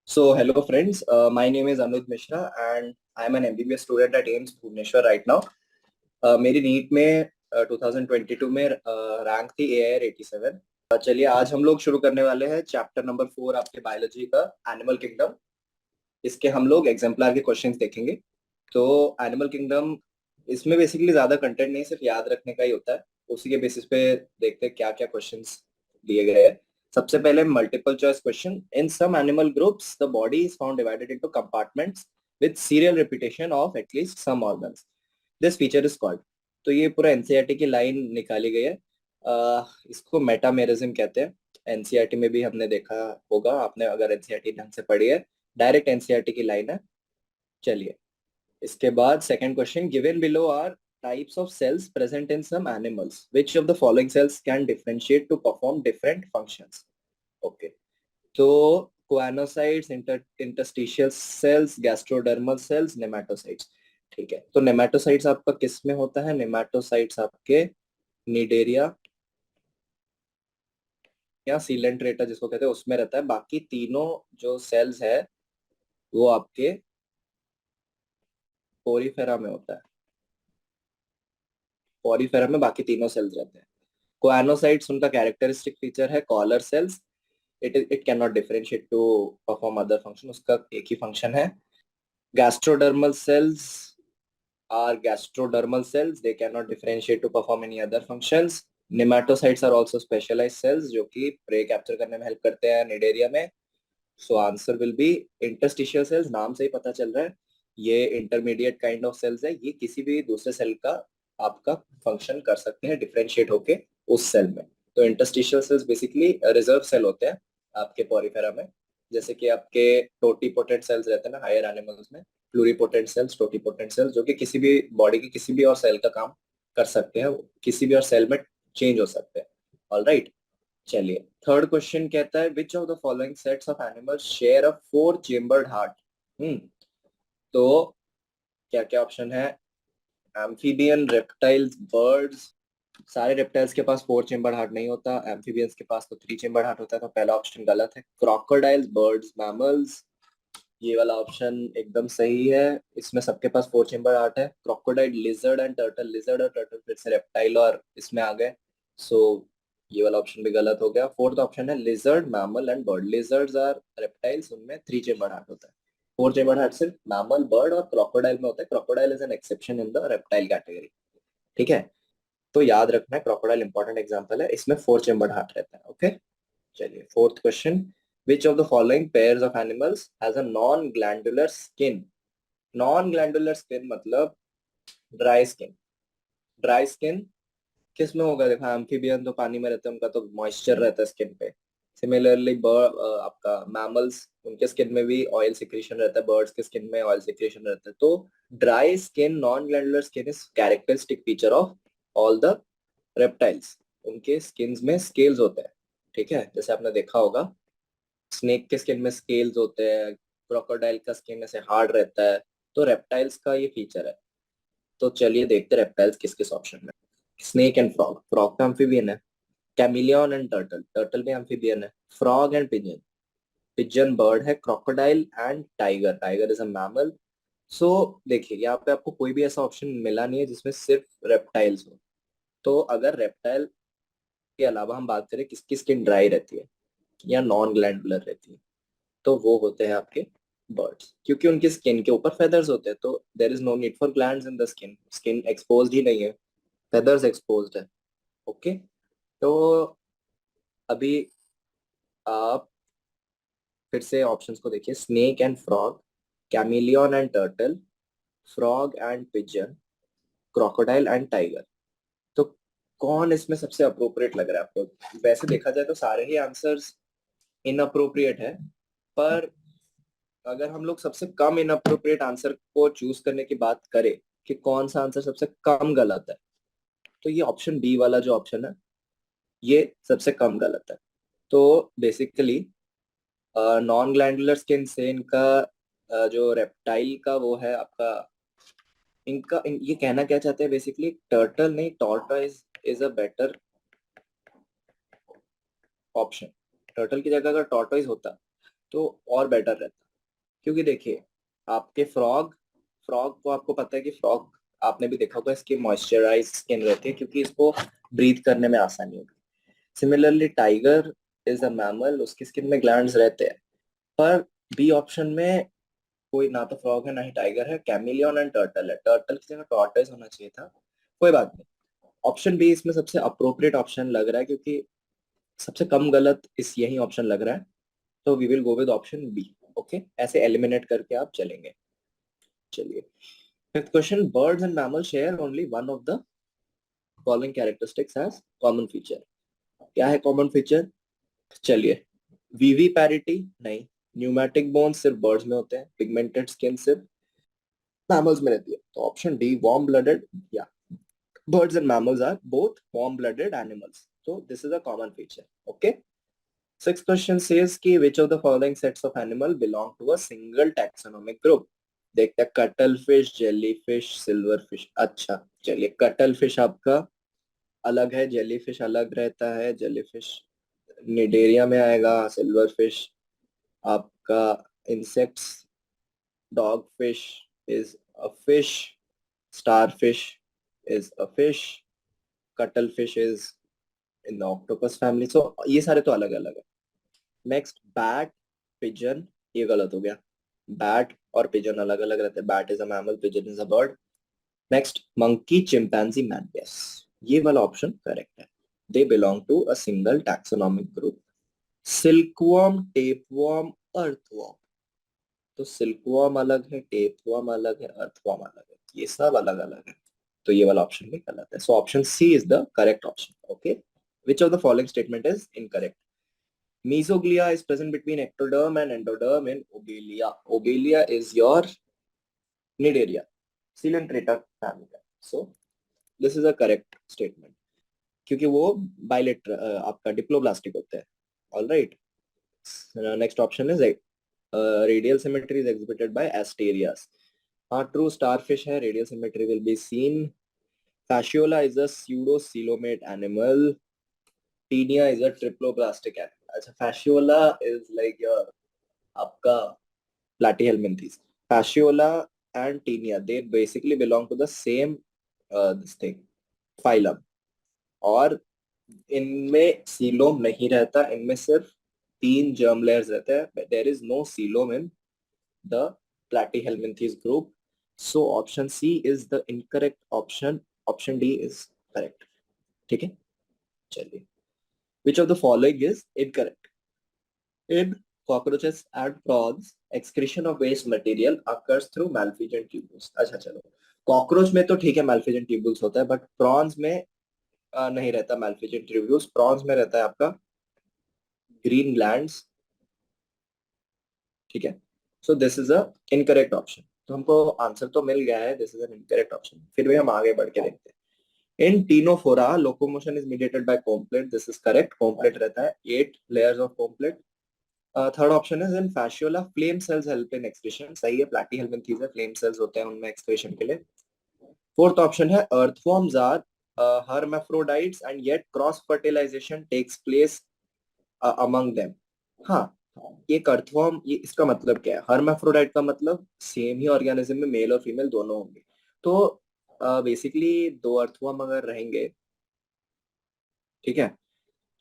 So, hello friends. My name is Anuj Mishra and I am an MBBS student at AIMS Bhubaneswar right now. मेरी NEET में 2022 में rank थी AIR 87। चलिए आज हम लोग शुरू करने वाले हैं चैप्टर नंबर 4 आपके बायोलॉजी का एनिमल किंगडम। इसके हम लोग एग्जाम्पलर के क्वेश्चंस देखेंगे। तो एनिमल किंगडम इसमें बेसिकली ज्यादा कंटेंट नहीं, सिर्फ याद रखने का ही होता है। उसी के बेसिस पे देखते हैं क्या क्या क्वेश्चंस दिए गए हैं। सबसे पहले multiple choice question. In some animal groups the body is found divided into compartments with serial repetition of at least some organs. This feature is called. तो ये पूरा एनसीईआरटी की लाइन निकाली गई है। इसको मेटामेरिज्म कहते हैं। एनसीईआरटी में भी हमने देखा होगा, आपने अगर एनसीईआरटी ढंग से पढ़ी है। डायरेक्ट एनसीईआरटी की लाइन है। चलिए इसके बाद second question, given below are types of cells present in some animals. Which of the following cells can differentiate to perform different functions? Okay. तो choanocytes, interstitial cells, gastrodermal cells, nematocytes. ठीक है, तो नेमाटोसाइट्स आपका किस में होता है? नेमाटोसाइट्स आपके निडेरिया या सीलेंट्रेटा जिसको कहते हैं उसमें रहता है। बाकी तीनों जो सेल्स है वो आपके पोरीफेरा में होता है। पोरीफेरा में बाकी तीनों सेल्स रहते हैं। कोएनोसाइट्स उनका कैरेक्टरिस्टिक फीचर है collar cells. It can not differentiate to perform other function, उसका एक ही फंक्शन है। Gastrodermal cells are gastrodermal cells, they can not differentiate to perform any other functions. Nematocytes are also specialised cells जो कि pray capture करने में help करते हैं निडेरिया में। So answer will be interstitial cells. नाम से ही पता चल रहा है ये इंटरमीडिएट काइंड ऑफ सेल्स है। ये किसी भी दूसरे सेल का आपका फंक्शन कर सकते हैं डिफरेंशिएट होके उस सेल में। तो interstitial cells basically reserve cell होते हैं आपके पोरीफेरा में। जैसे कि आपके टोटीपोटेंट सेल्स रहते हैं ना हायर एनिमल्स में, प्लूरीपोटेंट सेल्स, टोटीपोटेंट सेल्स, जो कि किसी भी बॉडी के किसी भी और सेल का काम कर सकते हैं, किसी भी और सेल में चेंज हो सकते हैं। ऑलराइट, चलिए थर्ड क्वेश्चन कहता है which of the following sets of animals share a four chambered heart. तो क्या क्या ऑप्शन है? Amphibian, reptiles, birds. सारे रेप्टाइल्स के पास फोर चेम्बर्ड हार्ट नहीं होता। एम्फीबियंस के पास तो थ्री चेम्बर्ड हार्ट होता है, तो पहला ऑप्शन गलत है। क्रोकोडाइल्स, बर्ड्स, मैमल्स, ये वाला ऑप्शन एकदम सही है। इसमें सबके पास फोर चेम्बर हार्ट है। Crocodile, lizard and turtle, lizard और टर्टल फिर से रेप्टाइल और इसमें आ गए। सो ये वाला ऑप्शन भी गलत हो गया। फोर्थ ऑप्शन है lizard, mammal and bird. Lizards are reptiles, उनमें थ्री चेम्बर हार्ट होता है। फोर चेम्बर हार्ट सिर्फ मैमल, बर्ड और क्रोकोडाइल में होता है। Crocodile is an exception in the reptile category. ठीक है, तो याद रखना है क्रोकोडाइल इंपॉर्टेंट एग्जाम्पल है, इसमें फोर चेम्बर हार्ट रहता है। ओके, चलिए fourth question, which of the following pairs of animals has a non-glandular skin? Non-glandular skin मतलब ड्राई स्किन। ड्राई स्किन किस में होगा? देखो एम्फीबियन तो पानी में रहते हैं, उनका तो मॉइस्चर रहता है स्किन पे। सिमिलरली आपका मैमल्स, उनके स्किन में भी ऑयल सिक्रेशन रहता है, बर्ड्स के स्किन में ऑयल सिक्रेशन रहता है। तो dry skin, non glandular skin is characteristic feature of all the reptiles. उनके स्किन में स्केल्स होते हैं। ठीक है, जैसे आपने देखा होगा स्नेक के स्किन में स्केल्स होते हैं, क्रोकोडाइल का स्किन ऐसे हार्ड रहता है। तो रेप्टाइल्स का ये फीचर है। तो चलिए देखते हैं रेप्टाइल्स किस किस ऑप्शन में। स्नेक एंड फ्रॉग, फ्रॉग तो एम्फीबियन है। कैमिलियन एंड टर्टल, टर्टल भी एम्फीबियन है। Frog and pigeon, pigeon bird है। Crocodile and tiger, tiger is a mammal. So देखिए यहाँ पे आपको कोई भी ऐसा ऑप्शन मिला नहीं है जिसमें सिर्फ रेप्टाइल्स हो। तो अगर रेप्टाइल के अलावा हम बात करें किसकी स्किन ड्राई रहती है या नॉन ग्लैंडुलर रहती है, तो वो होते हैं आपके बर्ड्स, क्योंकि उनकी स्किन के ऊपर फेदर्स होते हैं। तो there is no need for glands in the skin, skin exposed ही नहीं है, फेदर्स एक्सपोज्ड है। ओके, तो अभी आप फिर से ऑप्शंस को देखिए, snake and frog, chameleon and turtle, frog and pigeon, crocodile and tiger. तो कौन इसमें सबसे अप्रोप्रिएट लग रहा है आपको? वैसे देखा जाए तो सारे ही आंसर्स इनअप्रोप्रिएट है, पर अगर हम लोग सबसे कम इनअप्रोप्रिएट आंसर को चूज करने की बात करें कि कौन सा आंसर सबसे कम गलत है, तो ये ऑप्शन बी वाला जो ऑप्शन है ये सबसे कम गलत है। तो बेसिकली नॉन ग्लैंडुलर स्किन से इनका जो रेप्टाइल का वो है आपका, ये कहना क्या चाहते हैं बेसिकली, टर्टल नहीं tortoise is a better option. Turtle की जगह अगर टॉर्टोइज होता तो और बेटर रहता, क्योंकि देखिए आपके फ्रॉग फ्रॉग को आपको पता है कि फ्रॉग, आपने भी देखा होगा, इसकी मॉइस्चराइज स्किन रहती है क्योंकि इसको ब्रीथ करने में आसानी होगी। Similarly tiger is a mammal, उसकी स्किन में ग्लैंड्स रहते हैं, पर बी ऑप्शन में कोई ना तो फ्रॉग है ना ही टाइगर है, कैमिलियन एंड टर्टल है। टर्टल की जगह टॉर्टोइज होना चाहिए था, कोई बात नहीं। ऑप्शन बी इसमें सबसे अप्रोप्रिएट ऑप्शन लग रहा है, क्योंकि सबसे कम गलत इस यही ऑप्शन लग रहा है, तो we will go with option B. Okay, ऐसे एलिमिनेट करके आप चलेंगे। चलिए, fifth question, birds and mammal share only one of the following characteristics as common feature. क्या है कॉमन फीचर? चलिए, वीवी पैरिटी नहीं, न्यूमैटिक बोन्स सिर्फ बर्ड्स में होते हैं, पिगमेंटेड स्किन सिर्फ मैमल्स में रहती है, तो ऑप्शन डी वार्म ब्लडेड, या birds and mammals are both warm-blooded animals. So this is a common feature. Okay. Sixth question says कि which of the following sets of animal belong to a single taxonomic group? देखते हैं, cuttle fish, jelly fish, silver fish. अच्छा, चलिए, cuttle fish आपका अलग है, jelly fish अलग रहता है। जेली फिश निडेरिया में आएगा, सिल्वर फिश आपका insects. Dog fish is a fish, star fish is a fish, cuttle fish is in the octopus family. So ये सारे तो अलग अलग है। नेक्स्ट, बैट, पिजन, ये गलत हो गया। बैट और पिजन अलग अलग रहते हैं, bat is a mammal, pigeon is a bird. Next, monkey, chimpanzee, man, yes, ये वाला ऑप्शन करेक्ट है। They belong to a single taxonomic group. Silkworm, tapeworm, earthworm. तो सिल्कवर्म अलग है, टेपवर्म अलग है, अर्थवर्म अलग है, ये सब अलग अलग है, तो ये वाला ऑप्शन भी गलत है। So option C is the correct option. Okay, which of the following statement is incorrect? Mesoglia is present between ectoderm and endoderm in Obelia. Obelia is your Cnidaria, Coelenterata family. So this is a correct statement, क्योंकि वो बाइलेटर आपका diploblastic होते हैं। All right, next option is radial symmetry is exhibited by Asterias. हाँ, true, starfish है, radial symmetry will be seen. Fasciola is a pseudocoelomate animal. Taenia is a triploblastic animal. अच्छा, Fasciola is like your आपका platyhelminthes. Fasciola and Taenia, they basically belong to the same this thing, phylum. और इनमें coelom नहीं रहता, इनमें सिर्फ 3 germ layers रहते हैं। There is no coelom in the platyhelminthes group. So option C is the incorrect option. Option D is correct. ठीक है, चलिए, which of the following is incorrect? In cockroaches and prawns, excretion of waste material occurs through malpighian tubules. अच्छा, चलो, cockroach में तो ठीक है malpighian tubules होता है, बट प्रॉन्स में नहीं रहता malpighian tubules। प्रॉन्स में रहता है आपका ग्रीन ग्लैंड्स। ठीक है, so this is a incorrect option. तो हमको आंसर तो मिल गया है, this is an incorrect option. फिर भी हम आगे बढ़ के देखते हैं। In Ctenophora locomotion is mediated by comb plate, this is correct, comb plate रहता है, 8 layers of comb plate. Third option is in Fasciola flame cells help in excretion, सही है, प्लैटीहेल्मिन्थीज है, फ्लेम सेल्स होते हैं उनमें एक्सक्रीशन के लिए। फोर्थ ऑप्शन है earthworms are hermaphrodites and yet cross fertilization takes place among them। हाँ, एक अर्थवॉर्म, ये इसका मतलब क्या है? हर्माफ्रोडाइट का मतलब सेम ही ऑर्गेनिज्म में मेल और फीमेल दोनों होंगे। तो बेसिकली दो अर्थवॉर्म अगर रहेंगे, ठीक है,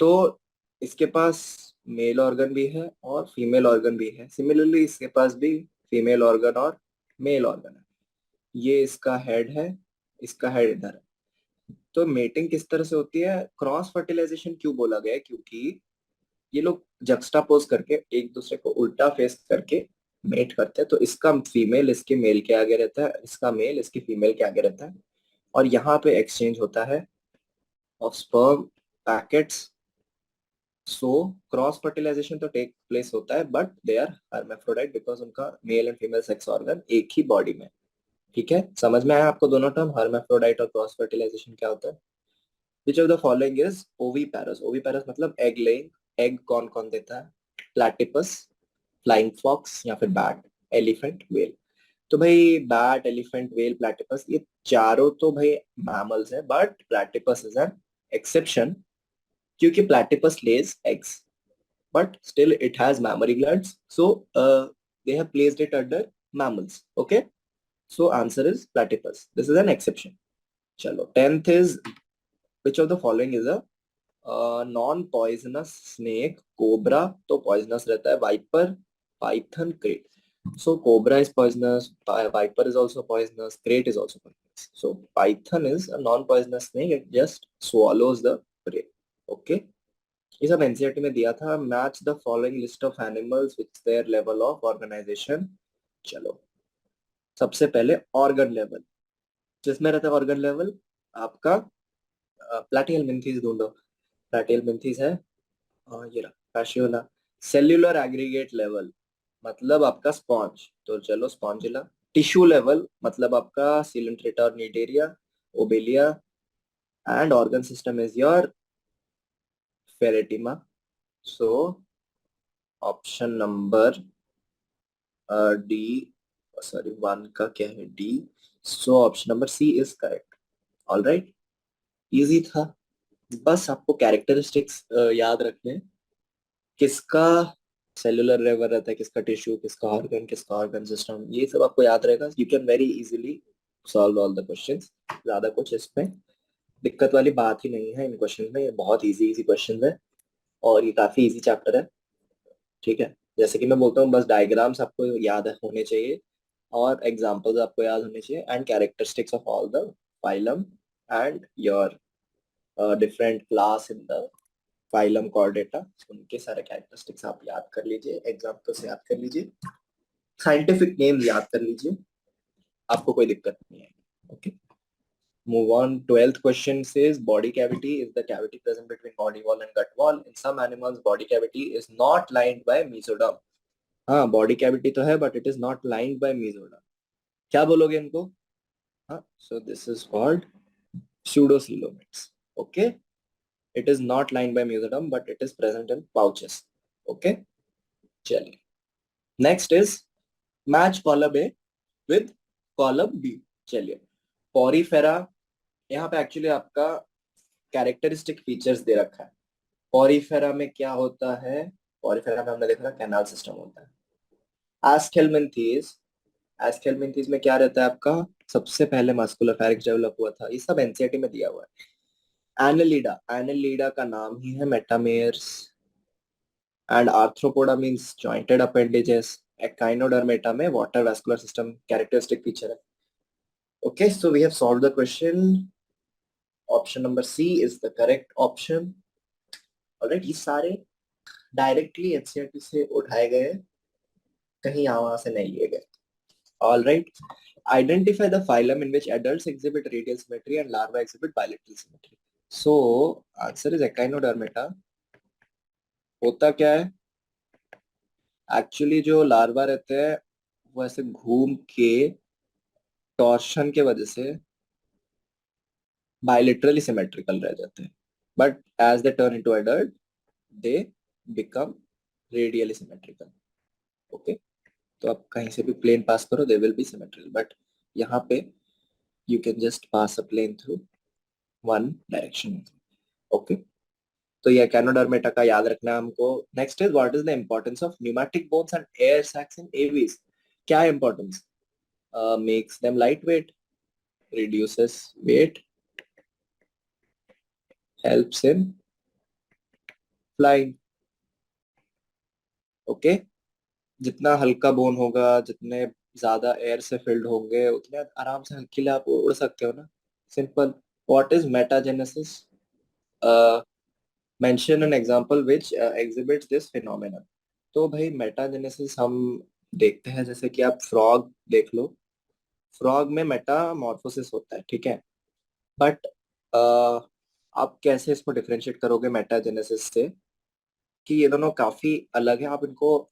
तो इसके पास मेल ऑर्गन भी है और फीमेल ऑर्गन भी है। सिमिलरली इसके पास भी फीमेल ऑर्गन और मेल ऑर्गन है। ये इसका हेड है, इसका हेड इधर है। तो मेटिंग किस तरह से होती है? क्रॉस फर्टिलाइजेशन क्यों बोला गया है? क्योंकि ये लोग जक्स्टापोज करके एक दूसरे को उल्टा फेस करके मेट करते हैं, तो इसका फीमेल इसके मेल के आगे रहता है, इसका मेल इसकी फीमेल के आगे रहता है, और यहाँ पे एक्सचेंज होता है of sperm packets. So cross fertilisation take टेक प्लेस होता है, but they are hermaphrodite because उनका male and female sex organ एक ही बॉडी में। ठीक है, समझ में आया आपको दोनों टर्म, हर्माफ्रोडाइट और क्रॉस फर्टिलाइजेशन क्या होता है? Which of the following is ओवीपैरस? ओवीपैरस मतलब एग लेइंग। एग कौन कौन देता है? प्लैटिपस, फ्लाइंग फॉक्स, या फिर बैट, एलिफेंट, व्हेल। तो भाई बैट, एलिफेंट, व्हेल, प्लैटिपस, ये चारों तो भाई मैमल्स है, but platypus is an exception, क्योंकि platypus lays eggs. but still it has mammary glands. So they have placed it under mammals. Okay. So answer is platypus. This is an exception. Chalo. 10th is, which of the following is a non poisonous snake? Cobra तो poisonous रहता है, viper, python, krait. So cobra is poisonous, viper is also poisonous, crate is also poisonous. So python is a non-poisonous snake, it just swallows the prey. Okay. ये सब NCERT में दिया था. Match the following list of animals with their level of organisation. चलो, सबसे पहले organ level. जिसमें रहता है ऑर्गन लेवल आपका प्लैटियल मिंथीज ढूंढो. प्लैटियल मिंथीज है ये रहा पैशियोला. सेल्यूलर एग्रीगेट लेवल मतलब आपका स्पॉन्ज, तो चलो स्पॉन्जिला. टिश्यू लेवल मतलब आपका सिलेंट्रेटा और Cnidaria, Obelia. And organ system is your Pheretima. So option number D, sorry 1 का क्या है, D. So option number C is correct. All right, easy था. बस आपको कैरेक्टरिस्टिक्स याद रखने, किसका सेलुलर लेवल रहता है, किसका टिश्यू, किसका ऑर्गन सिस्टम, ये सब आपको याद रहेगा. You can very easily solve all the questions. ज्यादा कुछ इसमें दिक्कत वाली बात ही नहीं है इन क्वेश्चंस में. ये बहुत इजी इजी क्वेश्चंस है और ये काफी इजी चैप्टर है. ठीक है, जैसे कि मैं बोलता हूँ, बस डायग्राम्स आपको याद होने चाहिए और एग्जांपल्स आपको याद होने चाहिए and characteristics of all the phylum and your different class in the phylum Chordata. उनके सारे कैरेक्टरिस्टिक्स आप याद कर लीजिए, एग्जाम्पल्स याद कर लीजिए, साइंटिफिक नेम्स याद कर लीजिए, आपको कोई दिक्कत नहीं आएगी. Okay, move on. 12th question says body cavity is the cavity present between body wall and gut wall. In some animals body cavity is not lined by mesoderm. हाँ, body cavity तो है but it is not lined by mesoderm. क्या बोलोगे इनको? हाँ, so this is called pseudocoelomates. Okay, it is not lined by mesoderm but it is present in pouches. Okay, चलिए. Next is match column A with column B. चलिए, Porifera. यहाँ पे actually आपका characteristic features दे रखा है. Porifera में क्या होता है? पॉरीफेरा में हमने देखा कैनाल सिस्टम होता है. एस्केलमेंथीज, एस्केलमेंथीज में क्या रहता है आपका? सबसे पहले मस्कुलर फैरिंक्स डेवलप हुआ था. ये सब एनसीईआरटी में दिया हुआ है. एनालिडा, एनालिडा का नाम ही है metameres. And Arthropoda means jointed appendages. Echinodermata में water vascular system characteristic feature है. Okay, so we have solved the question. Option number C is the correct option. Alright, ये सारे डायरेक्टली एनसीईआरटी से उठाए गए, कहीं वहां से नहीं लिए गए. Alright, identify the phylum in which adults exhibit radial symmetry and larvae exhibit bilateral symmetry. So answer is Echinodermata. होता क्या है? एक्चुअली जो लार्वा रहते हैं वो ऐसे घूम के टॉर्शन के वजह से बायलेटरली सिमेट्रिकल रह जाते हैं, but as they turn into adult they become radially symmetrical. Okay, तो आप कहीं से भी प्लेन पास करो they will be symmetrical, but यहाँ पे you can just pass a plane through one direction. Okay, तो ये कैनोडर्मेटा का याद रखना है हमको. Next is what is the importance of pneumatic bones and air sacs in Aves? क्या importance? Makes them light weight, reduces weight, helps in flying. Okay, जितना हल्का बोन होगा, जितने ज्यादा एयर से फिल्ड होंगे, उतने आराम से हल्के आप उड़ सकते हो ना. Simple. What is metagenesis? Mention an example which exhibits this phenomenon. तो भाई मेटाजेनेसिस हम देखते हैं, जैसे कि आप फ्रॉग देख लो. फ्रॉग में मेटामॉर्फोसिस होता है, ठीक है, बट आप कैसे इसको डिफरेंशिएट करोगे मेटाजेनेसिस से कि ये दोनों काफी अलग है? आप इनको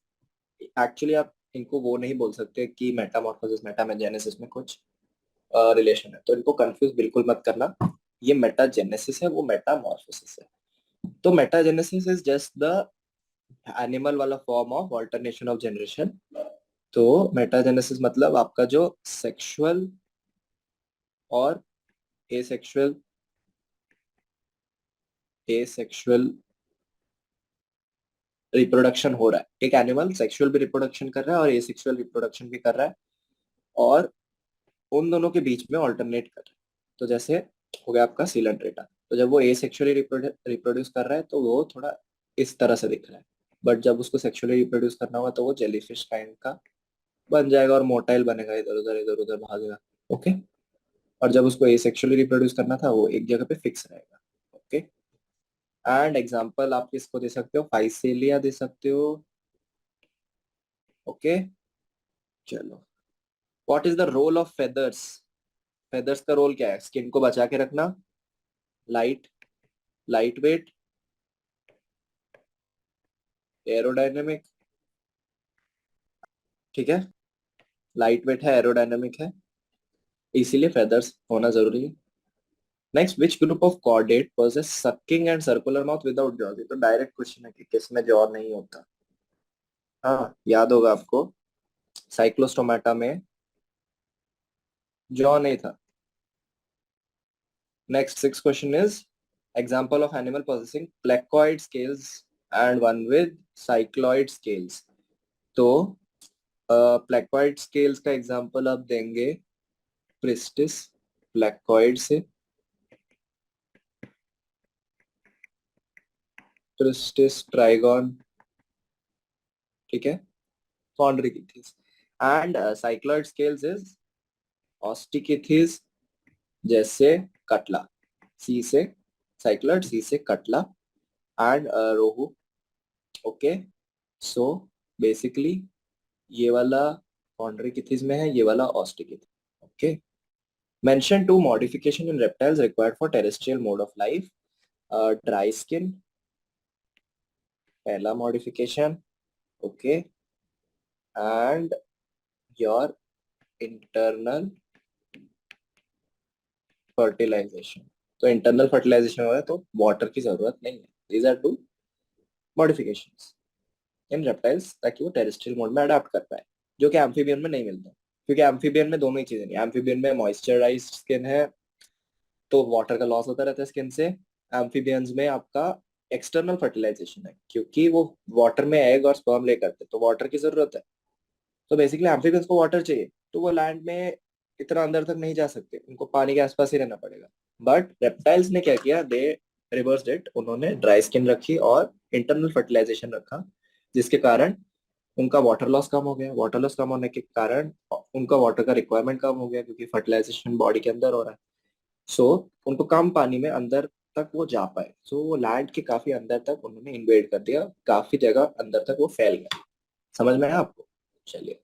एक्चुअली आप इनको वो नहीं बोल सकते कि मेटामॉर्फोसिस मेटाजेनेसिस में कुछ रिलेशन है, तो इनको कंफ्यूज बिल्कुल मत करना. ये मेटाजेनेसिस है, वो मेटामॉर्फोसिस है. तो metagenesis is just the animal वाला form of alternation of generation. तो मेटाजेनेसिस मतलब आपका जो सेक्सुअल और एसेक्सुअल एसेक्सुअल रिप्रोडक्शन हो रहा है, एक एनिमल सेक्सुअल भी रिप्रोडक्शन कर रहा है और एसेक्सुअल रिप्रोडक्शन भी कर रहा है, और उन दोनों के बीच में ऑल्टरनेट कर रहा है। तो जैसे हो गया आपका सीलेंट्रेटा, तो जब वो एसेक्सुअली रिप्रोड्यूस कर रहा है तो वो थोड़ा इस तरह से दिख रहा है, बट जब उसको सेक्सुअली रिप्रोड्यूस करना होगा तो वो जेलीफिश काइंड का बन जाएगा और मोटाइल बनेगा, इधर उधर भागेगा। ओके। और जब उसको एसेक्सुअली रिप्रोड्यूस करना था वो एक जगह पे फिक्स रहेगा। ओके। एंड एग्जांपल आप किसको दे सकते हो, फाइसेलिया दे सकते हो। ओके। चलो, what is the role of feathers? Feathers का रोल क्या है? स्किन को बचा के रखना, लाइट लाइट वेट, एरोडायनेमिक। ठीक है, लाइट वेट है, एरोडायनेमिक है, इसीलिए फेदर्स होना जरूरी है। Next, which group of chordate possess sucking and circular mouth without jaw? ये तो डायरेक्ट क्वेश्चन है कि किसमें जॉ नहीं होता। हाँ, याद होगा आपको, साइक्लोस्टोमेटा में जॉ नहीं था। Next, six question is example of animal possessing placoid scales and one with cycloid scales. तो प्लेकोइड स्केल्स का एग्जाम्पल आप देंगे प्रिस्टिस प्लेकोइड से, प्रिस्टिस ट्राइगॉन, ठीक है, Chondrichthyes. And cycloid scales is Osteichthyes, जैसे कटला, सी से साइक्लॉइड, सी से catla, and rohu. Okay. So basically ये वाला कॉन्ड्रिकिथिस में है, ये वाला Osteichthyes. Okay. Mention two modification in reptiles required for terrestrial mode of life. Dry skin, पहला modification. Okay. And your internal fertilisation. तो इंटरनल फर्टिलाइजेशन हो रहा है तो वाटर की जरूरत नहीं है। These are two modifications in reptiles ताकि वो टेरेस्ट्रियल मोड में अडाप्ट कर पाए, जो कि एम्फीबियन में नहीं मिलता, क्योंकि एम्फीबियन में दोनों ही चीजें नहीं, एम्फीबियन में मॉइस्चराइज्ड स्किन है तो वाटर का लॉस होता रहता है स्किन से, एम्फीबियंस में आपका एक्सटर्नल फर्टिलाइजेशन है क्योंकि वो वाटर में एग और स्पर्म ले करते तो वाटर की जरूरत है। तो बेसिकली एम्फीबियंस को वाटर चाहिए, तो वो लैंड में इतना अंदर तक नहीं जा सकते, उनको पानी के आसपास ही रहना पड़ेगा। बट रेप्टाइल्स ने क्या किया, दे रिवर्स इट, उन्होंने ड्राई स्किन रखी और इंटरनल फर्टिलाइजेशन रखा, जिसके कारण उनका वाटर लॉस कम हो गया। वाटर लॉस कम होने के कारण उनका वाटर का रिक्वायरमेंट कम हो गया क्योंकि फर्टिलाइजेशन बॉडी के अंदर हो रहा है। सो उनको कम पानी में अंदर तक वो जा पाए, सो वो लैंड के काफी अंदर तक उन्होंने इन्वेड कर दिया, काफी जगह अंदर तक वो फैल गया। समझ में आया आपको? चलिए,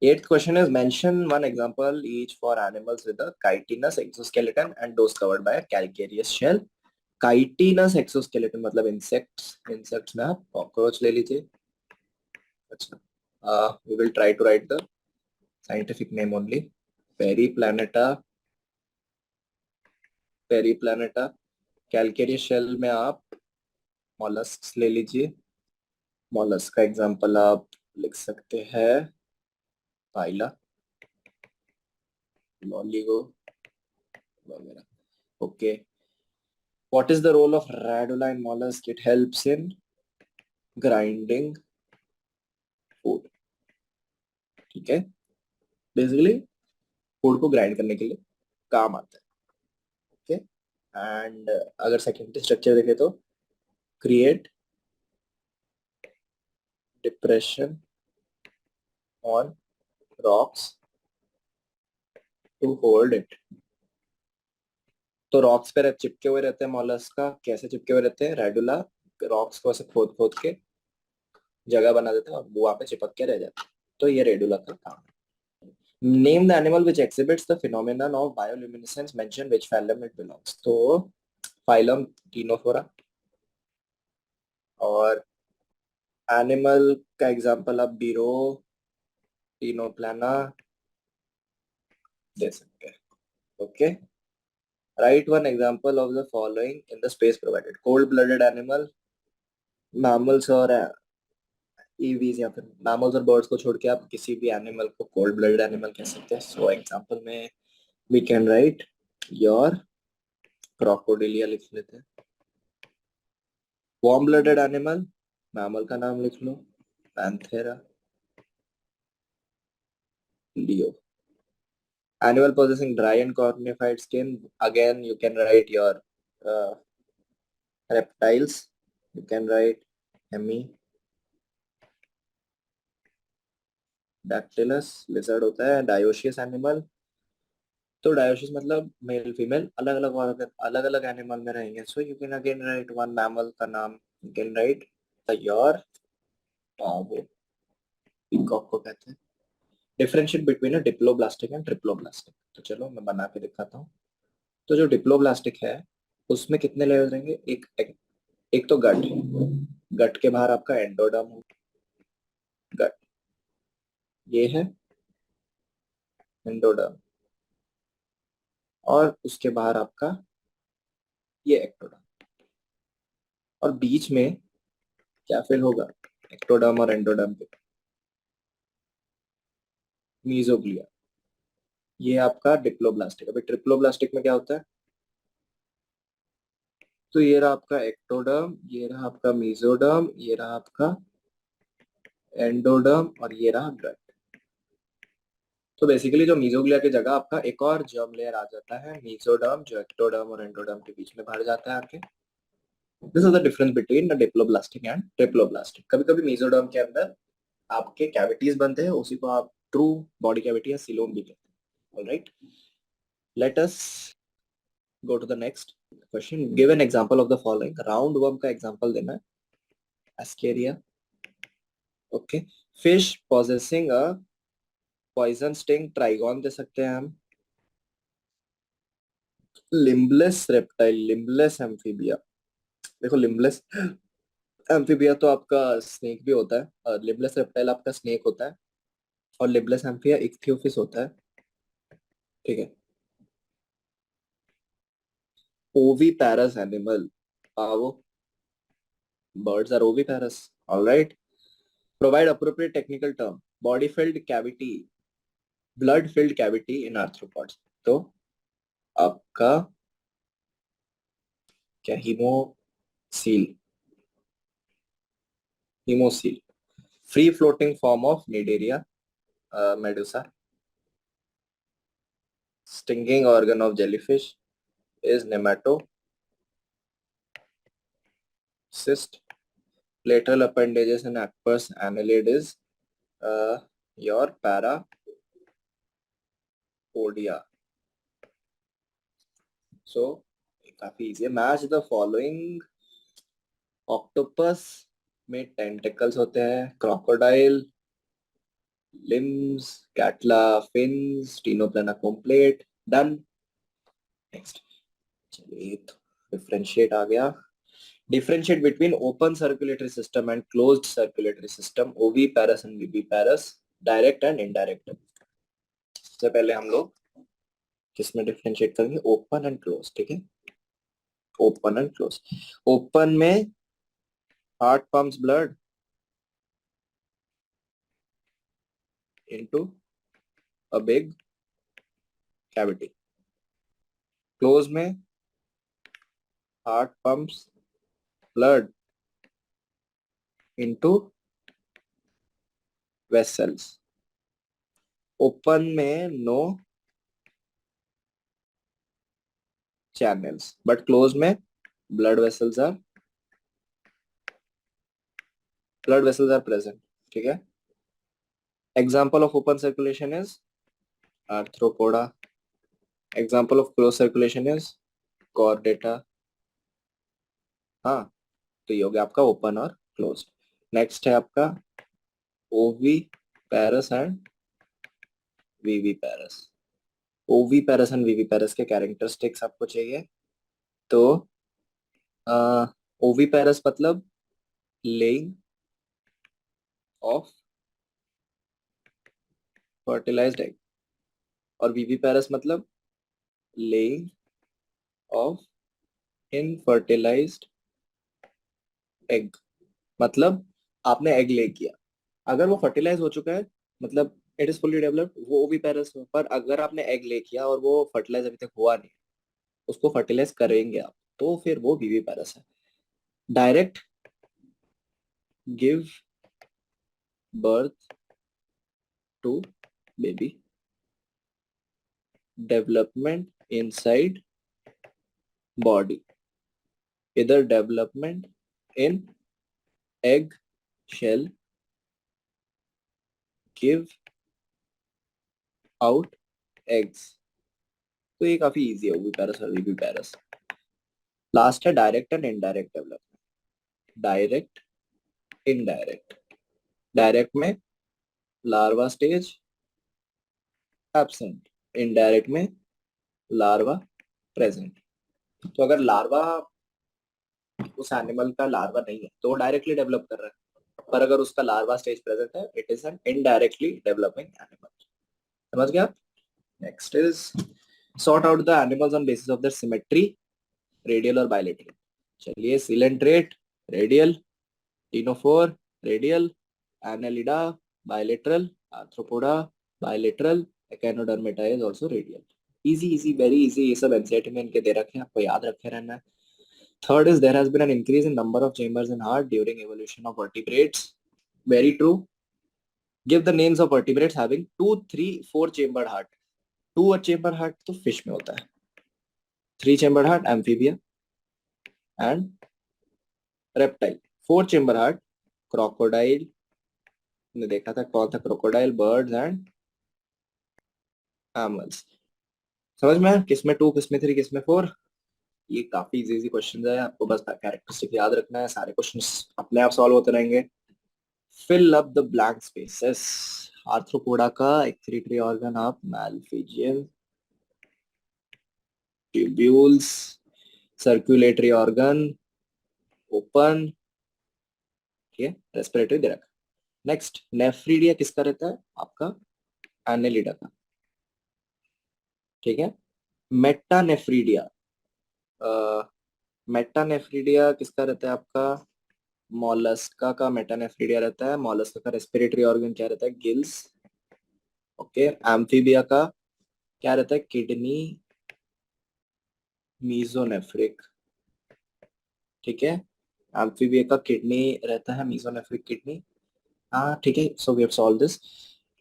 eighth question is mention one example each for animals with a chitinous exoskeleton and those covered by a calcareous shell. Chitinous exoskeleton मतलब insects, insects में आप cockroach ले लीजिए। अच्छा, we will try to write the scientific name only. Periplaneta, Periplaneta। Calcareous shell में आप mollusks ले लीजिए। mollusk का एग्जांपल आप लिख सकते हैं पाइला, लॉलीगो वगैरह। Okay. What is the role of radula in mollusk? It helps in grinding food। ठीक है, बेसिकली फूड को ग्राइंड करने के लिए काम आता है। ओके। एंड अगर सेकेंडरी स्ट्रक्चर देखे तो create depression on rocks to hold it. तो रॉक्स पे चिपके हुए रहते हैं मॉलस्क का, कैसे चिपके हुए रहते हैं, रेडुला रॉक्स को ऐसे खोद खोद के जगह बना देते हैं और वो वहां पे चिपक के रह जाते हैं, तो ये रेडुला का काम है। Name the animal which exhibits the phenomenon of bioluminescence, mention which phylum it belongs। तो phylum Ctenophora, और एनिमल का एग्जांपल आप बीरो टीनोप्लाना दे सकते हैं। Okay. Right one example of the following in the space provided. Cold blooded animal, mammals और EVs या फिर मैमल्स और बर्ड्स को छोड़ के आप किसी भी एनिमल को कोल्ड ब्लडेड एनिमल कह सकते हैं। सो एग्जांपल में we can write your crocodilia लिख लेते हैं। वार्म ब्लडेड एनिमल मैमल का नाम लिख लो, Panthera, Leo. Animal possessing dry and cornified skin. Again, you can write your uh, reptiles. You can write hemi, dactylus, lizard होता है. Dioecious animal. तो dioecious मतलब मेल फीमेल अलग अलग और अलग अलग एनिमल में रहेंगे. So you can again right one mammal का नाम. यू कैन राइट योर वो पीकॉक को कहते हैं. Differentiate between a diploblastic and triploblastic. तो चलो मैं बना के दिखाता हूँ. तो जो डिप्लोब्लास्टिक है उसमें कितने लेयर रहेंगे? एक तो गट है. गट के बाहर आपका एंडोडर्म हो. गट ये है एंडोडर्म, और उसके बाहर आपका ये एक्टोडर्म. और बीच में क्या फिल होगा? एक्टोडर्म और एंडोडर्म के मीजोग्लिया. ये आपका डिप्लोब्लास्टिक. अभी ट्रिप्लोब्लास्टिक में क्या होता है? तो ये रहा आपका एक्टोडर्म, ये रहा आपका मीजोडर्म, ये रहा आपका एंडोडर्म, और ये रहा गट. तो बेसिकली जो मीजोग्लिया की जगह आपका एक और जर्म लेयर आ जाता है, मीजोडर्म, जो एक्टोडर्म और एंडोडर्म के बीच में भर जाता है आके. This is the difference between the diploblastic and triploblastic. कभी कभी मीजोडर्म के अंदर आपके कैविटीज बनते हैं, उसी को आप ट्रू बॉडी कैविटी या सिलोम भी कहते हैं. Alright, let us go to the next question. Give an example of the following. Round worm का एग्जांपल देना है. Ascaris. Okay. Fish possessing a poison sting Trygon दे सकते हैं हम. Limbless reptile, limbless amphibia. देखो लिम्बलेस एम्फीबिया तो आपका स्नेक भी होता है, और लिम्बलेस रेप्टाइल आपका स्नेक होता है, और लिम्बलेस एम्फिया इक्थियोफिस होता है. ठीक है. ओविपैरस एनिमल. वो birds are oviparous. All right. Provide appropriate technical term. Body filled cavity, blood filled cavity in arthropods. तो आपका क्या? Haemocoel. Haemocoel. Free floating form of Cnidaria medusa. Stinging organ of jellyfish is nematocyst. Lateral appendages in aqueous annelid is your parapodia. So काफी easy है. Match the following. Octopus में tentacles होते हैं. Crocodile limbs, catla fins, Ctenoplana comb plate. Done. Next. चलिए तो differentiate आ गया. Differentiate between open circulatory system and closed circulatory system. Oviparous and viviparous. Direct and indirect. सबसे पहले हम लोग किसमें डिफरेंशिएट करेंगे? Open and close. ठीक है. Open and close. ओपन में heart pumps blood into a big cavity. Close में heart pumps blood into vessels. Open में no channels, but close में blood vessels are present. ठीक है. Example of open circulation is arthropoda. Example of closed circulation is chordata. हाँ, तो ये हो गया आपका ओपन और क्लोज. नेक्स्ट है आपका ओविपैरस एंड विविपैरस. ओविपैरस एंड विविपैरस के कैरेक्टरिस्टिक्स आपको चाहिए. तो ओविपैरस मतलब लेइंग ऑफ फर्टिलाइज्ड एग, और विविपैरस मतलब लेइंग ऑफ इनफर्टिलाइज्ड एग. मतलब आपने एग ले किया, अगर वो फर्टिलाइज हो चुका है मतलब इट इज फुली डेवलप्ड, वो ओविपैरस है. पर अगर आपने एग ले किया और वो फर्टिलाइज अभी तक हुआ नहीं, उसको फर्टिलाइज करेंगे आप, तो फिर वो विविपैरस है. Direct give birth to baby, development inside body, इधर development in egg shell, give out eggs. तो ये काफी इजी है, ओविपेरस और विविपेरस। लास्ट है direct and indirect development. Direct, indirect. Direct में लार्वा स्टेज एब्सेंट, इनडायरेक्ट में लार्वा प्रेजेंट। तो अगर लार्वा उस एनिमल का लार्वा नहीं है तो वो डायरेक्टली डेवलप कर रहा है, पर अगर उसका लार्वा स्टेज प्रेजेंट है, it is an indirectly developing animal. समझ गया? Next is sort out the animals on basis of their symmetry, radial और बायलेटरल। चलिए, coelenterate radial, ctenophore radial, Annelida bilateral, Arthropoda bilateral, Echinodermata is also radial. Easy easy, very easy. ये सब NCERT में इनके दे रखे हैं, आपको याद रखे रहना है। Third is there has been an increase in number of chambers in heart during evolution of vertebrates. Very true. Give the names of vertebrates having 2, 3, 4 chambered heart. 2 chamber heart तो fish में होता है. 3 chambered heart amphibia and reptile. 4 chamber heart crocodile. ने देखा था कौन था crocodile, birds and mammals. समझ में? किसमें 2, किसमें 3, किसमें 4? ये काफी इजी क्वेश्चन है, आपको बस कैरेक्टरिस्टिक याद रखना है, सारे क्वेश्चंस अपने आप सॉल्व होते रहेंगे। Fill up the blank spaces. Arthropoda का excretory organ of malphigian, tubules, circulatory organ open, ठीक है, रेस्पिरेटरी दे रखा। नेक्स्ट, नेफ्रीडिया किसका रहता है? आपका एनेलिडा का, ठीक है। मेटानेफ्रीडिया, मेटानेफ्रीडिया किसका रहता है? आपका मोलस्का का मेटानेफ्रीडिया रहता है। मोलस्का का रेस्पिरेटरी ऑर्गन क्या रहता है? Gills, okay. एम्फीबिया का क्या रहता है? किडनी, मीजोनेफ्रिक, ठीक है। एम्फीबिया का किडनी रहता है, मीजोनेफ्रिक किडनी। हाँ, ठीक है। So we have solve this.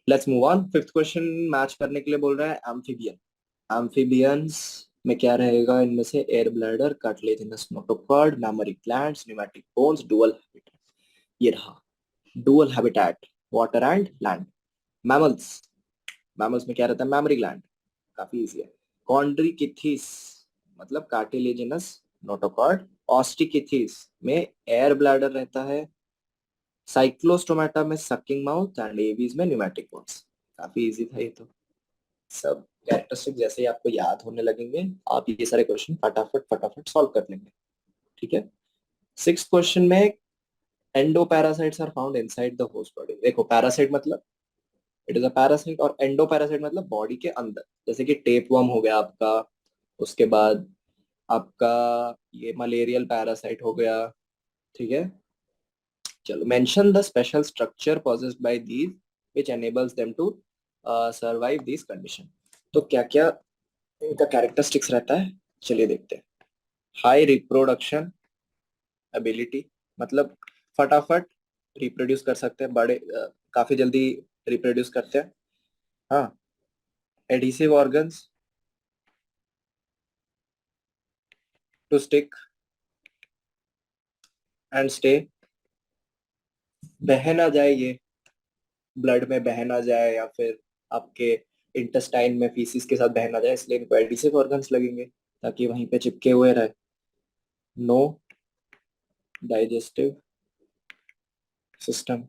Let's move on. Fifth question match करने के लिए बोल रहा है एम्फीबियन। एम्फीबियंस में क्या रहेगा? इनमें से air bladder, cartilaginous notochord, memory glands, pneumatic bones, dual habitat. ये रहा dual habitat, water and land. Mammals, mammals में क्या रहता है? मैमरी ग्लैंड, काफी इजी है। कॉन्ड्रिकिथिस मतलब कार्टिलेजिनस नोटोकॉर्ड। ऑस्टिकिथिस में एयर ब्लैडर रहता है। साइक्लोस्टोमेटा में सकिंग माउथ एंड एवीज में न्यूमेटिक बोन्स। काफी इजी था ये तो। सब कैरेक्टरिस्टिक जैसे ही आपको याद होने लगेंगे, आप ये सारे क्वेश्चन फटाफट फटाफट सॉल्व कर लेंगे, ठीक है। सिक्स क्वेश्चन में endoparasites are found inside the host body. देखो, पैरासाइट मतलब इट इज अ पैरासाइट, और एंडोपैरासाइट मतलब बॉडी के अंदर, जैसे कि टेपवर्म हो गया आपका, उसके बाद आपका ये मलेरियल पैरासाइट हो गया, ठीक है। चलो, mention the special structure possessed by these which enables them to survive this condition. तो क्या क्या इनका कैरेक्टरिस्टिक्स रहता है, चलिए देखते हैं। हाई रिप्रोडक्शन एबिलिटी, मतलब फटाफट रिप्रोड्यूस कर सकते हैं, बड़े काफी जल्दी रिप्रोड्यूस करते हैं। हाँ, adhesive organs to stick and stay, बह ना जाए ये, ब्लड में बह ना जाए या फिर आपके इंटेस्टाइन में फीसिस के साथ बह ना जाए, इसलिए इनको एडहेसिव ऑर्गन्स लगेंगे ताकि वहीं पे चिपके हुए रहे। No digestive system,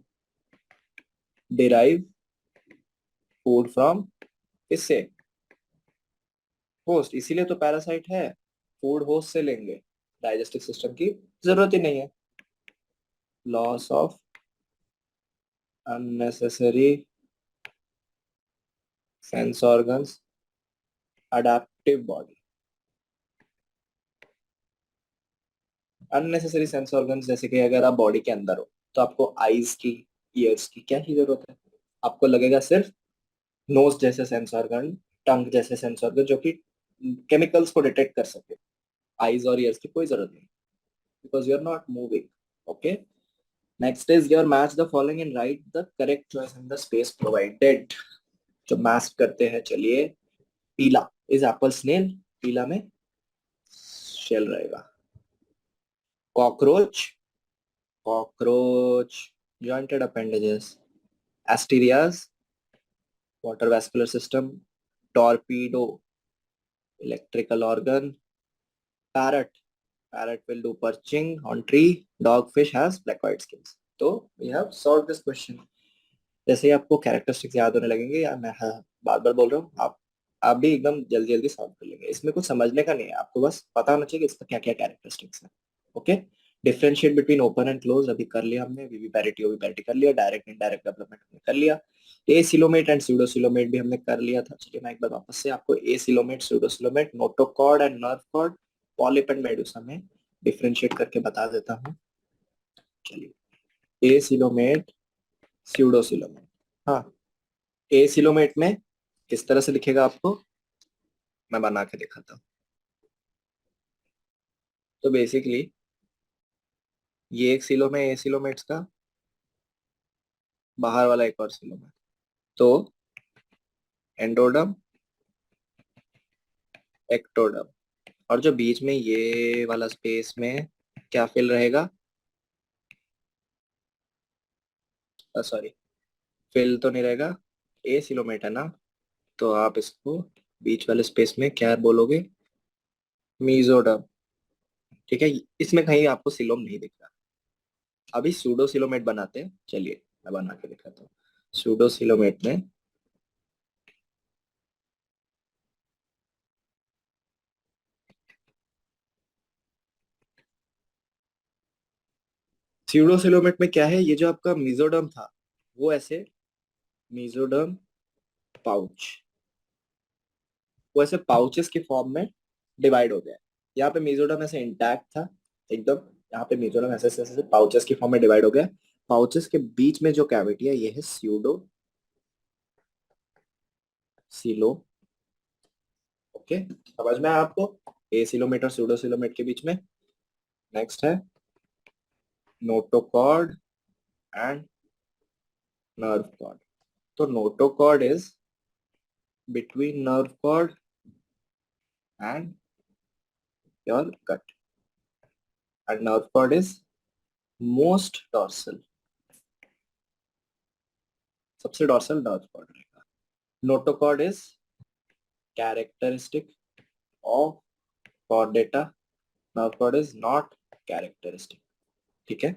derive food from, इससे होस्ट, इसीलिए तो पैरासाइट है, फूड होस्ट से लेंगे, डाइजेस्टिव सिस्टम की जरूरत ही नहीं है। Loss of unnecessary sense organs, adaptive body. Unnecessary sense organs जैसे कि अगर आप बॉडी के अंदर हो तो आपको आईज की, ईयर्स की क्या ही जरूरत है? आपको लगेगा सिर्फ नोज जैसे सेंस ऑर्गन, टंग जैसे सेंस ऑर्गन जो कि केमिकल्स को डिटेक्ट कर सके। आईज और ईयर्स की कोई जरूरत नहीं, because you are not moving, okay. Next is your match the following and write the correct choice in the space provided. जो मैच करते हैं, चलिए। पीला इज एप्पल स्नेल, पीला में शेल रहेगा। Cockroach, cockroach jointed appendages. Asterias, water vascular system. Torpedo, electrical organ. Parrot, parrot will do perching on tree. Dogfish has black white scales. तो we have solved this question. जैसे ही आपको characteristics याद होने लगेंगे, या मैं बार बार बोल रहा हूँ, आप भी एकदम जल्दी जल्दी सॉल्व कर लेंगे। इसमें कुछ समझने का नहीं है, आपको बस पता होना चाहिए कि इसका क्या क्या कैरेक्टरिस्टिक्स है। Okay. Differentiate between open and close अभी कर लिया हमने, वीवीपैरिटी ओवीपैरिटी कर लिया, डायरेक्ट इनडायरेक्ट डेवलपमेंट हमने कर लिया। एसिलोमेट एंड स्यूडोसिलोमेट भी हमने कर लिया था। चलिए मैं एक बार वापस से आपको acoelomate, pseudocoelomate, notochord and nerve cord, polyp and medusa में डिफरेंशिएट करके बता देता हूँ। चलिए, एसिलोमेट, स्यूडोसिलोमेट। हाँ, एसिलोमेट में किस तरह से लिखेगा आपको मैं बना के दिखाता हूँ। तो बेसिकली ये एक सिलो में एसिलोमेट्स का, बाहर वाला एक और सिलोमेट। तो एंडोडम, एक्टोडम, और जो बीच में ये वाला स्पेस में क्या फिल रहेगा, सॉरी, फिल तो नहीं रहेगा, एसिलोमेट है ना, तो आप इसको बीच वाले स्पेस में क्या बोलोगे, मीजोडम। ठीक है, इसमें कहीं आपको सिलोम नहीं दिख रहा। अभी सूडो सिलोमेट बनाते हैं, चलिए मैं बना के दिखाता हूँ। सूडो सिलोमेट में स्यूडोसिलोमेट में क्या है, ये जो आपका मीजोडर्म था वो ऐसे मीजोडर्म पाउच, वो ऐसे पाउचेस के फॉर्म में डिवाइड हो गया है। यहाँ पे मीजोडर्म ऐसे इंटैक्ट था एकदम, यहाँ पे मीजोडर्म ऐसे ऐसे ऐसे पाउचेस के फॉर्म में डिवाइड हो गया। पाउचेस के बीच में जो कैविटी है ये है स्यूडो सिलो। ओके, समझ में आया आपको ए सिलोमेट और स्यूडो सिलोमेट के बीच में। नेक्स्ट है नोटोकॉर्ड एंड नर्व कॉर्ड। तो notochord is between nerve cord and your gut, and nerve cord is most dorsal, सबसे डॉर्सल नर्व कॉर्ड रहेगा। Notochord is characteristic of chordata, nerve cord is not characteristic. ठीक है,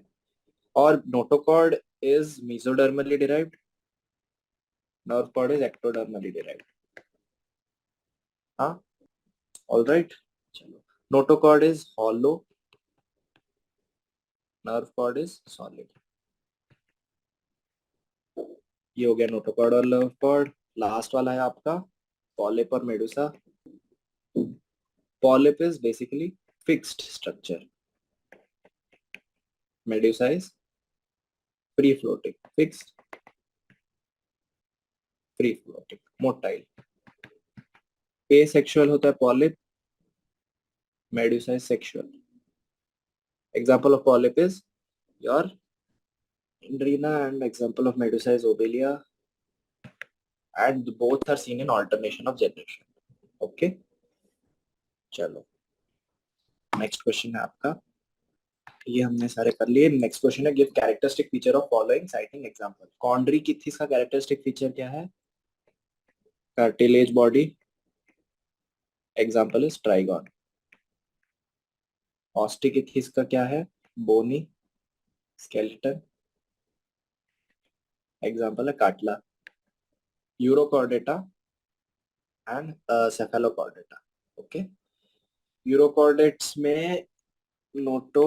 और notochord is mesodermally derived, nerve cord is ectodermally derived. हाँ, alright. चलो, notochord is hollow, nerve cord is solid. ये हो गया नोटोकॉर्ड और नर्व कॉर्ड। लास्ट वाला है आपका पॉलिप और medusa. Polyp is basically fixed structure, medusa is free floating, fixed free floating, motile. Asexual होता है polyp, medusa is sexual. Example of polyp is your इंड्रीना and example of medusa is obelia, and both are seen in alternation of generation. Okay, चलो next question है आपका, ये हमने सारे कर लिए। नेक्स्ट क्वेश्चन है give characteristic feature of following citing example. Chondrichthyes का कैरेक्टरिस्टिक फीचर क्या है, cartilage body, example is trygon. Osteichthyes का क्या है, बोनी स्केलेटन, एग्जांपल है catla. Urochordata and cephalochordata. Okay, urochordates में Noto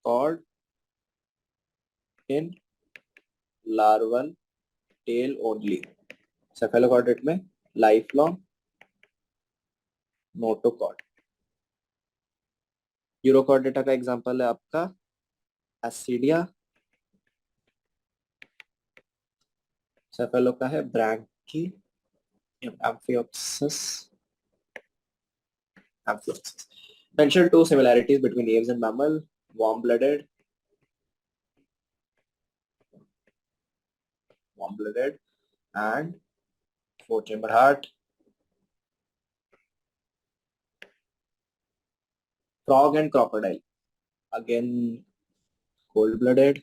cord in larval tail only, cephalochordate में life long notochord. Urochordata का एग्जांपल है आपका एसिडिया, सेफेलो का है ब्रैंकी amphioxus, amphioxus. Mention two similarities between aves and mammal: warm-blooded warm-blooded, and 4-chamber heart. Frog and crocodile, again cold-blooded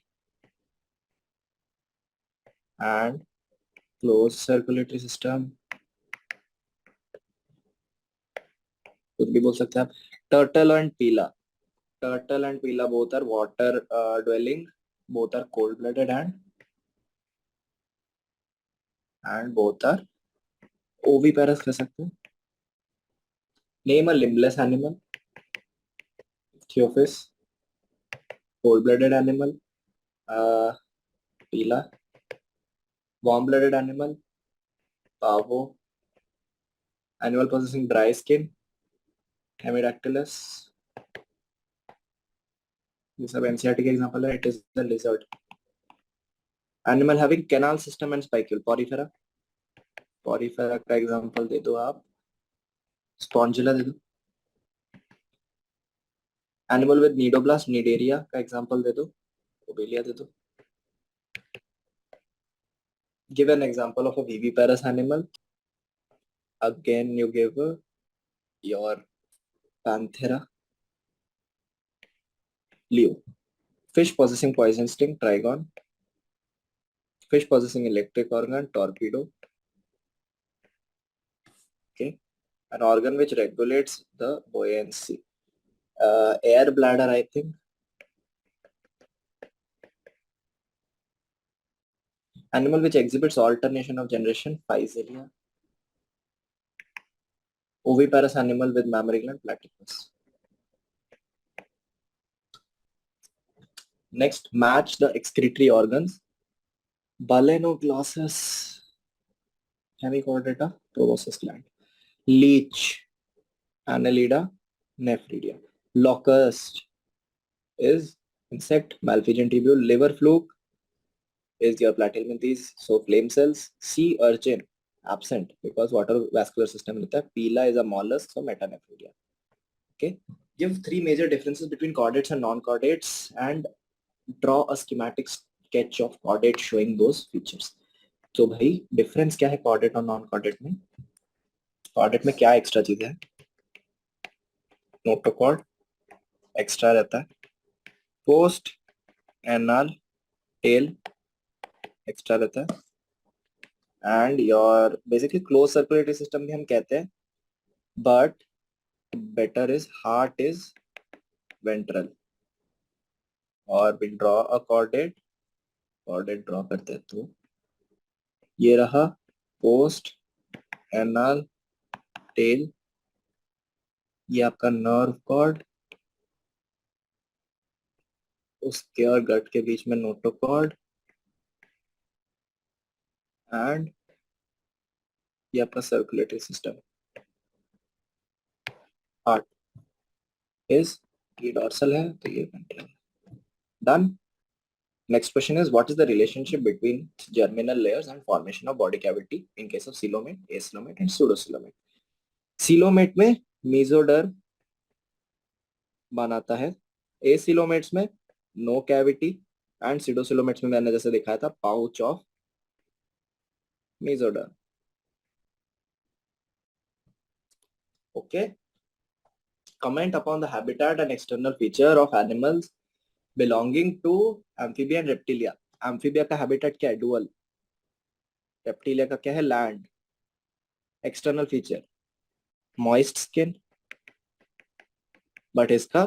and closed circulatory system. कुछ भी बोल सकते हैं आप. Turtle and pila. Turtle and pila both are water dwelling. Both are cold-blooded and both are oviparous कह सकते हैं. Name a limbless animal. Theophis. Cold-blooded animal. Pila. Warm-blooded animal. Pavo. Animal possessing dry skin. Hemidactylus. This is a NCERT example. It is the lizard. Animal having canal system and spicule. Porifera. Porifera का example दे दो आप. Spongilla दे दो. Animal with nidoblast, nidaria का example दे दो. Obelia दे दो. Give an example of a viviparous animal. Again, you give your Panthera. Leo. Fish possessing poison sting, Trigon. Fish possessing electric organ, Torpedo. Okay. An organ which regulates the buoyancy. Air bladder, I think. Animal which exhibits alternation of generation, Physalia. Oviparous animal with mammary gland, Platypus. Next, match the excretory organs. Balanoglossus, hemichordata, proboscis gland. Leech, Annelida, Nephridia. Locust is insect, Malpighian tubule. Liver fluke is your Platyhelminthes, so flame cells. Sea urchin, absent because water vascular system. Pila is a mollusk, so Metanephridia. Okay. Give 3 major differences between chordates and non-chordates and draw a schematic sketch of chordate showing those features. तो भाई difference क्या है chordate और non chordate में? Chordate में क्या extra चीज है? नोटोकॉर्ड एक्स्ट्रा रहता है. पोस्ट एनल टेल एक्स्ट्रा रहता है. And your basically closed circulatory system भी हम कहते हैं, but better is heart is ventral. और will draw a chordate draw करते हैं तो ये रहा पोस्ट एनल टेल. ये आपका नर्व कॉर्ड, उसके और गट के बीच में नोटोकॉर्ड, एंड ये आपका सर्कुलेटरी सिस्टम. हार्ट इज ये डॉर्सल है तो ये ventral. Done. Next question is, what is the relationship between germinal layers and formation of body cavity in case of coelomate, acoelomate and pseudocoelomate? Coelomate में mesoderm बनाता है, acoelomates में no cavity and pseudocoelomates में मैंने जैसे दिखाया था pouch of mesoderm. Okay. Comment upon the habitat and external feature of animals belonging to amphibia and reptilia. Amphibia का habitat क्या है? Dual. Reptilia का क्या है? Land. External feature moist skin, but इसका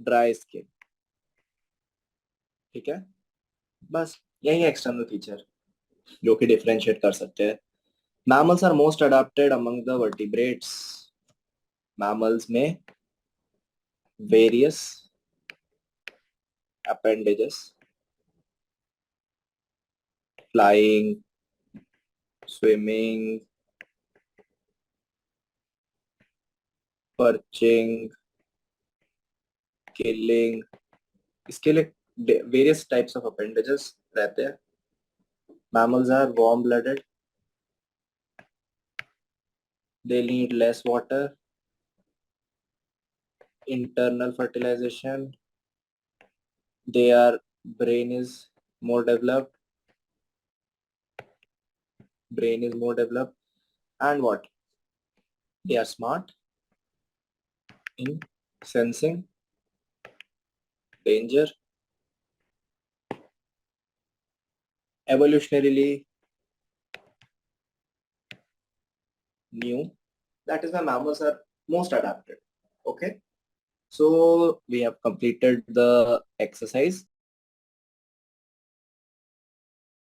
ड्राई स्किन. ठीक है, बस यही एक्सटर्नल फीचर जो कि डिफरेंशिएट कर सकते हैं. Mammals are most adopted among the vertebrates. Mammals में various appendages, flying, swimming, perching, killing, इसके लिए वेरियस टाइप्स ऑफ अपेंडेजेस रहते हैं. Mammals are warm blooded, they need less water, internal fertilization, their brain is more developed, brain is more developed, and what? They are smart in sensing danger. Evolutionarily new. That is why mammals are most adapted. Okay. So we have completed the exercise.